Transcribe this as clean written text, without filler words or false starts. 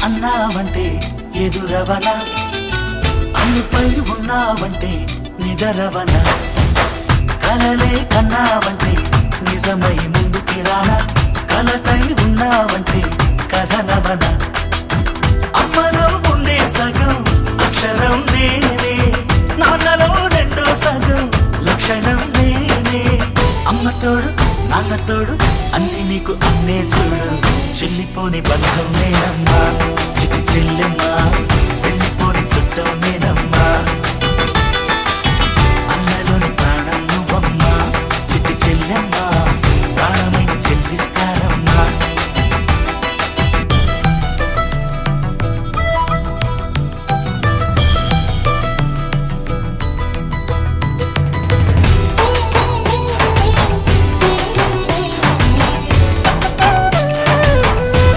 అన్నావంటే ఎదురవన, అన్నిపై ఉన్నావంటే నిదరవన, కలలే కన్నావంటే నిజమై ముందుకి రానా, కలతై ఉన్నావంటే కథనవన. అమ్మలో ఉండే సగం అక్షరం నేనే, నాన్నలో రెండో సగం లక్షణం నేనే. అమ్మ తోడు నాన్న తోడు అన్ని నీకు అన్నే చూడు, చెల్లిపోని బంధం నేనమ్మా, చిటి చెల్లెమ్మా, వెళ్ళిపోని చుట్టం నేనమ్మా.